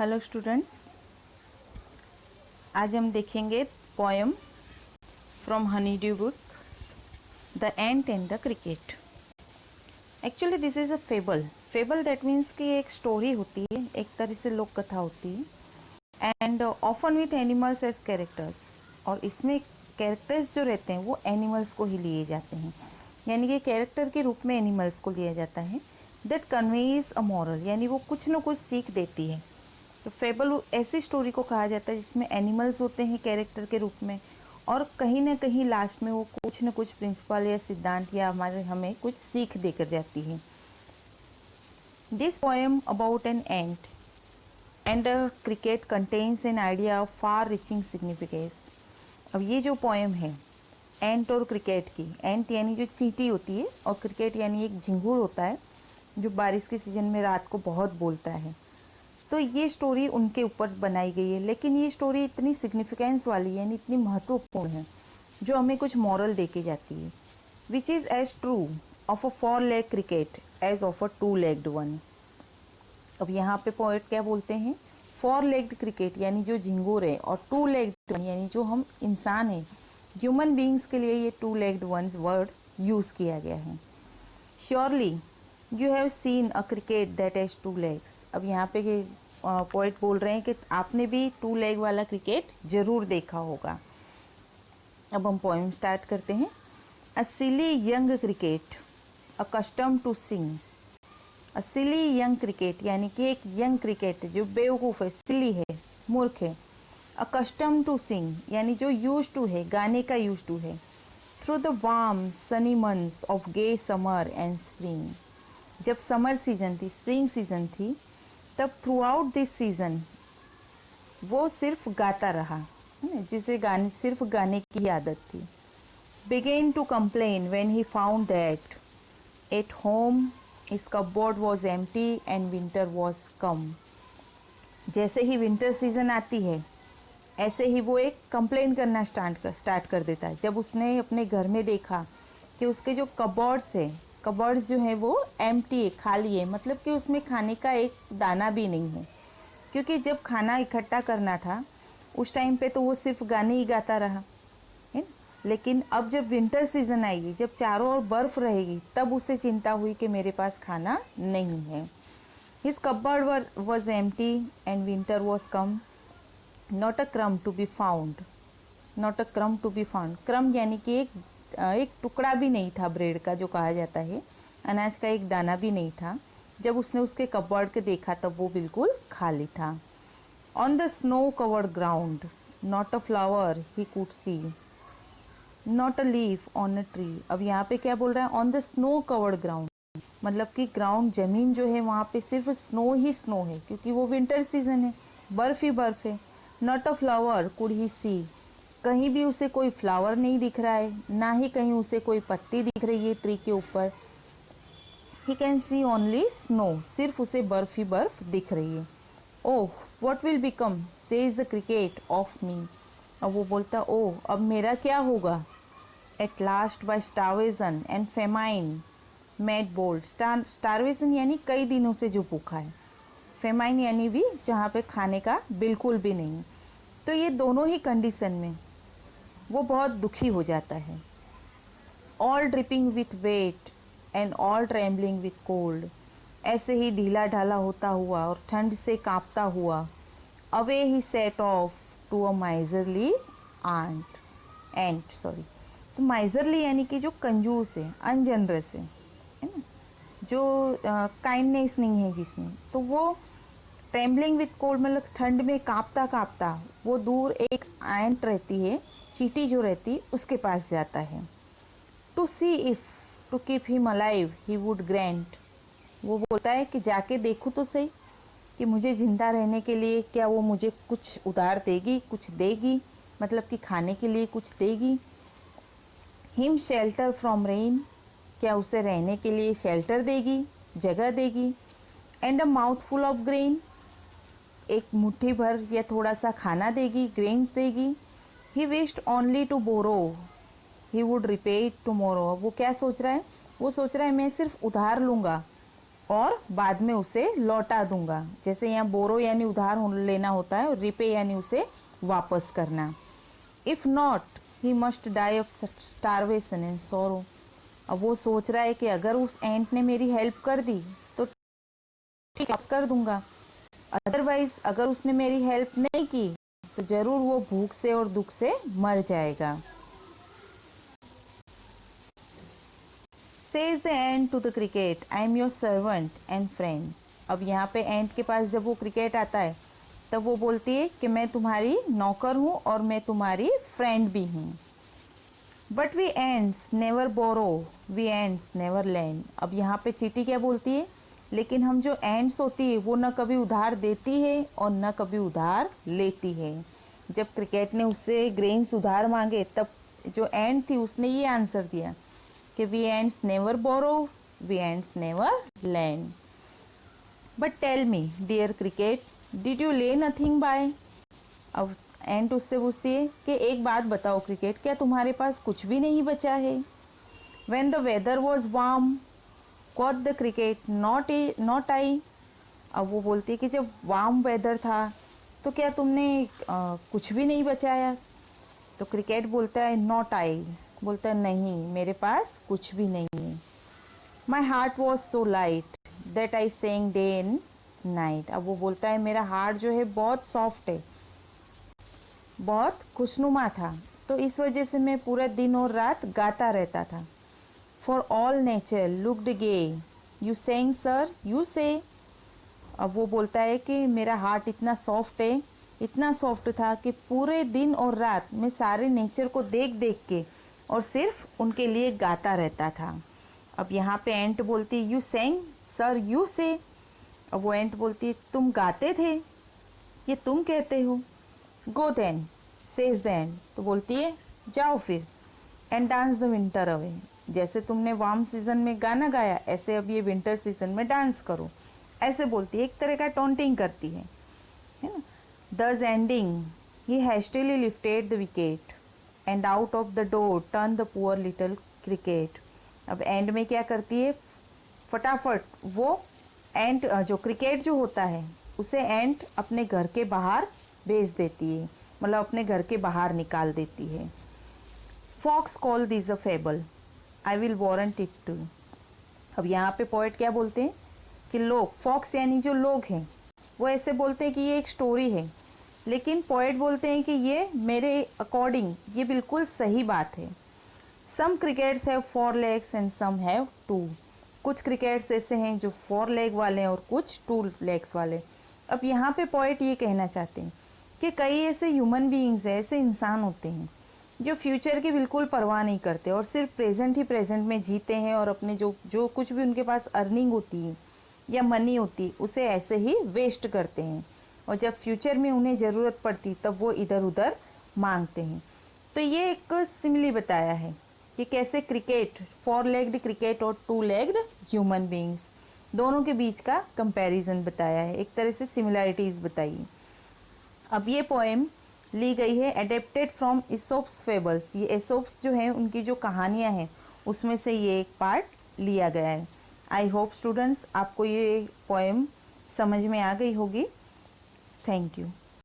Hello students, आज हम देखेंगे poem from honeydew book the ant and the cricket. Actually this is a fable that means कि एक story होती है, एक तरह से लोक कथा होती है and often with animals as characters. और इसमें कैरेक्टर्स जो रहते हैं वो एनिमल्स को ही लिए जाते हैं, यानी कि कैरेक्टर के रूप में एनिमल्स को लिया जाता है। दैट कन्वेज अ मॉरल, यानी वो कुछ न कुछ सीख देती है। तो फेबल ऐसी स्टोरी को कहा जाता है जिसमें एनिमल्स होते हैं कैरेक्टर के रूप में, और कहीं ना कहीं लास्ट में वो कुछ न कुछ प्रिंसिपल या सिद्धांत या हमें कुछ सीख देकर जाती है। This poem about an ant and cricket contains an idea of far reaching significance. अब ये जो पोएम है एंट और क्रिकेट की, एंट यानी जो चींटी होती है और क्रिकेट यानी एक झिंगुर होता है जो बारिश के सीजन में रात को बहुत बोलता है। तो ये स्टोरी उनके ऊपर बनाई गई है, लेकिन ये स्टोरी इतनी सिग्निफिकेंस वाली यानी इतनी महत्वपूर्ण है जो हमें कुछ मॉरल दे के जाती है। Which is as true of a 4 leg cricket as of a 2 legged one. अब यहाँ पे पोएट क्या बोलते हैं, 4 लेग्ड क्रिकेट यानी जो झिंगुर है, और 2 लेग्ड वन यानी जो हम इंसान हैं, ह्यूमन बींग्स के लिए ये 2 लेग्ड वंस वर्ड यूज़ किया गया है। Surely you have seen a cricket that has 2 legs. अब यहाँ पे पोइट बोल रहे हैं कि आपने भी 2 लेग वाला क्रिकेट जरूर देखा होगा। अब हम पोएम स्टार्ट करते हैं। A silly young cricket accustomed to sing. A silly young cricket यानी कि एक यंग क्रिकेट जो बेवकूफ़ है, सिली है, मूर्ख है। अकस्टम टू सिंग यानी जो यूज टू है, गाने का यूज टू है। Through the warm sunny months of gay summer and spring. जब समर सीजन थी, स्प्रिंग सीजन थी, तब थ्रू आउट दिस सीजन वो सिर्फ गाता रहा, जिसे सिर्फ गाने की आदत थी। Began to complain when he found that at home his cupboard was empty and winter was come. जैसे ही विंटर सीजन आती है ऐसे ही वो एक कंप्लेन करना स्टार्ट कर देता है। जब उसने अपने घर में देखा कि उसके जो कबर्ड्स जो हैं वो एम्प्टी है, खाली है, मतलब कि उसमें खाने का एक दाना भी नहीं है। क्योंकि जब खाना इकट्ठा करना था उस टाइम पे तो वो सिर्फ गाने ही गाता रहा है। लेकिन अब जब विंटर सीजन आएगी, जब चारों ओर बर्फ़ रहेगी, तब उसे चिंता हुई कि मेरे पास खाना नहीं है। His cupboard was empty and winter was come, not a crumb to be found. Not a crumb to be found, क्रम यानी कि एक टुकड़ा भी नहीं था ब्रेड का, जो कहा जाता है, अनाज का एक दाना भी नहीं था। जब उसने उसके कपबोर्ड के देखा तब वो बिल्कुल खाली था। On the snow covered ground not a flower he could see, not a leaf on a tree. अब यहाँ पे क्या बोल रहा है, on the snow covered ground, मतलब कि ग्राउंड जमीन जो है वहाँ पे सिर्फ स्नो ही स्नो है, क्योंकि वो विंटर सीजन है, बर्फ ही बर्फ है। Not a flower could he see, कहीं भी उसे कोई फ्लावर नहीं दिख रहा है, ना ही कहीं उसे कोई पत्ती दिख रही है ट्री के ऊपर। He can see only snow, सिर्फ उसे बर्फ ही बर्फ दिख रही है। Oh what will become says the cricket of me. अब वो बोलता, ओह अब मेरा क्या होगा। At last by starvation and famine made bold. Starvation यानी कई दिनों से जो भूखा है, फेमाइन यानी भी जहाँ पे खाने का बिल्कुल भी नहीं। तो ये दोनों ही कंडीशन में वो बहुत दुखी हो जाता है। All dripping with wet and all trembling with cold, ऐसे ही ढीला ढाला होता हुआ और ठंड से कांपता हुआ। Away he set off to a miserly ant. तो माइजरली यानी कि जो कंजूस है, अनजनरस है ना, जो काइंडनेस नहीं है जिसमें, तो वो ट्रेम्बलिंग विथ कोल्ड मतलब ठंड में कांपता कांपता वो दूर एक एंट रहती है, चींटी जो रहती, उसके पास जाता है। To see if to keep him alive he would grant, वो बोलता है कि जाके देखूँ तो सही कि मुझे ज़िंदा रहने के लिए क्या वो मुझे कुछ उधार देगी, कुछ देगी, मतलब कि खाने के लिए कुछ देगी। हिम शेल्टर फ्रॉम रेन, क्या उसे रहने के लिए शेल्टर देगी, जगह देगी। And a mouth full of grain, एक मुट्ठी भर या थोड़ा सा खाना देगी, ग्रेन्स देगी। He wished only to borrow he would repay it tomorrow. वो क्या सोच रहा है, वो सोच रहा है मैं सिर्फ उधार लूँगा और बाद में उसे लौटा दूंगा। जैसे यहाँ बोरो यानी उधार लेना होता है और रिपे यानी उसे वापस करना। If not he must die of starvation and sorrow. अब वो सोच रहा है कि अगर उस एंट ने मेरी हेल्प कर दी तो ठीक है कर दूंगा, अदरवाइज अगर उसने मेरी हेल्प नहीं की तो जरूर वो भूख से और दुख से मर जाएगा। Says the ant to the cricket, I am your servant and friend। अब यहाँ पे एंट के पास जब वो क्रिकेट आता है तब वो बोलती है कि मैं तुम्हारी नौकर हूँ और मैं तुम्हारी फ्रेंड भी हूँ। But we ants never borrow, we ants never lend. अब यहाँ पे चींटी क्या बोलती है, लेकिन हम जो एंट्स होती है वो न कभी उधार देती है और न कभी उधार लेती है। जब क्रिकेट ने उससे ग्रेन्स उधार मांगे तब जो एंट थी उसने ये आंसर दिया कि we ants never borrow, we ants never lend. But tell me dear cricket, did you lay nothing by. अब एंट उससे पूछती है कि एक बात बताओ क्रिकेट, क्या तुम्हारे पास कुछ भी नहीं बचा है। When the weather was warm caught the cricket not I. अब वो बोलती है कि जब वार्म वेदर था तो क्या तुमने कुछ भी नहीं बचाया। तो क्रिकेट बोलता है नॉट आई, बोलता है नहीं मेरे पास कुछ भी नहीं है। My heart was so light that I sang day and night. अब वो बोलता है मेरा हार्ट जो है बहुत सॉफ्ट है, बहुत खुशनुमा था, तो इस वजह से मैं पूरा दिन और रात गाता रहता था। For all nature looked gay you sang sir you say. अब वो बोलता है कि मेरा हार्ट इतना सॉफ्ट है, इतना सॉफ्ट था कि पूरे दिन और रात मैं सारे नेचर को देख देख के और सिर्फ उनके लिए गाता रहता था। अब यहाँ पे एंट बोलती you sang sir you say. अब वो एंट बोलती तुम गाते थे, ये तुम कहते हो। गो देन सेज द एंट। तो बोलती है जाओ फिर, and dance the winter away. जैसे तुमने वार्म सीजन में गाना गाया ऐसे अब ये विंटर सीजन में डांस करो, ऐसे बोलती है, एक तरह का टॉन्टिंग करती है ना। Thus ending he hastily lifted the wicket and out of the door turn the poor little cricket. अब एंड में क्या करती है, फटाफट वो एंट जो क्रिकेट जो होता है उसे एंट अपने घर के बाहर भेज देती है, मतलब अपने घर के बाहर निकाल देती है। Fox call this a fable, I will warrant it too. अब यहाँ पे पोएट क्या बोलते हैं कि लोग, फॉक्स यानी जो लोग हैं वो ऐसे बोलते हैं कि ये एक स्टोरी है, लेकिन पोएट बोलते हैं कि ये मेरे अकॉर्डिंग ये बिल्कुल सही बात है। Some crickets have 4 legs and some have 2। कुछ क्रिकेट्स ऐसे हैं जो 4 leg वाले हैं और कुछ 2 legs वाले। अब यहाँ पे पोएट ये कहना चाहते हैं कि कई ऐसे ह्यूमन बीइंग्स हैं, ऐसे इंसान होते हैं जो फ्यूचर की बिल्कुल परवाह नहीं करते और सिर्फ प्रेजेंट ही प्रेजेंट में जीते हैं और अपने जो कुछ भी उनके पास अर्निंग होती है या मनी होती है उसे ऐसे ही वेस्ट करते हैं, और जब फ्यूचर में उन्हें ज़रूरत पड़ती तब वो इधर उधर मांगते हैं। तो ये एक सिमिली बताया है कि कैसे क्रिकेट, 4 legged क्रिकेट और 2 legged ह्यूमन बीइंग्स दोनों के बीच का कंपैरिजन बताया है, एक तरह से सिमिलैरिटीज़ बताई। अब ये पोएम ली गई है एडेप्टेड फ्रॉम इसोप्स फेबल्स। ये एसोप्स जो हैं उनकी जो कहानियाँ हैं उसमें से ये एक पार्ट लिया गया है। आई होप स्टूडेंट्स आपको ये पोएम समझ में आ गई होगी। Thank you.